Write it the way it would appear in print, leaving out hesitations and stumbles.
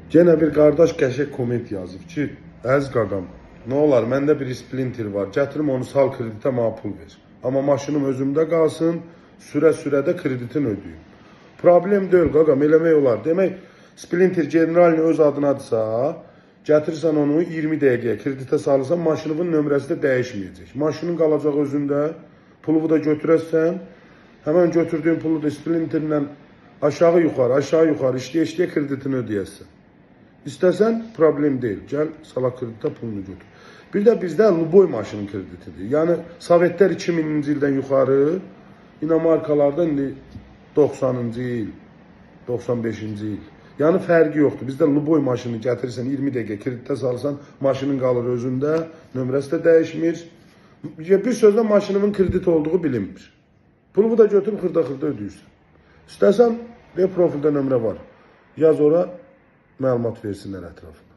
Yenə bir qardaş qəşəng komment yazıb ki, əziz qaqam, nə olar, məndə bir splinter var, gətirim onu sal kreditə mənə pul ver. Amma maşınım özümdə qalsın, sürə-sürə də kreditini ödəyim. Problem deyil qaqam, eləmək olar. Demək, splinter generalini öz adınadırsa, gətirsən onu 20 dəqiqəyə kreditə salırsan, maşınının nömrəsi də dəyişməyəcək. Maşının qalacaq özündə, pulu da götürəsən, həmən götürdüyün pulu da splinterlə aşağı yuxarı işləyə-işləyə kreditini ödəyəsən. İstəsən problem deyil. Gəl salaq kreditə pulunu götür. Bir də bizdə Luboy maşının kreditidir. Yəni Sovetlər 2000-ci ildən yuxarı, inomarkalarda indi 90-cı il, 95-ci il. Yəni fərqi yoxdur. Bizdə Luboy maşını gətirirsən 20 dəqiqə kreditə salırsan, maşının qalır özündə, nömrəsi də dəyişmir. Bir sözlə maşınının kredit olduğu bilinmir. Pulu da götürüb xırda-xırda ödəyirsən. İstəsən, profildə nömrə var. Yaz ora, məlumat versinlər ətrafına.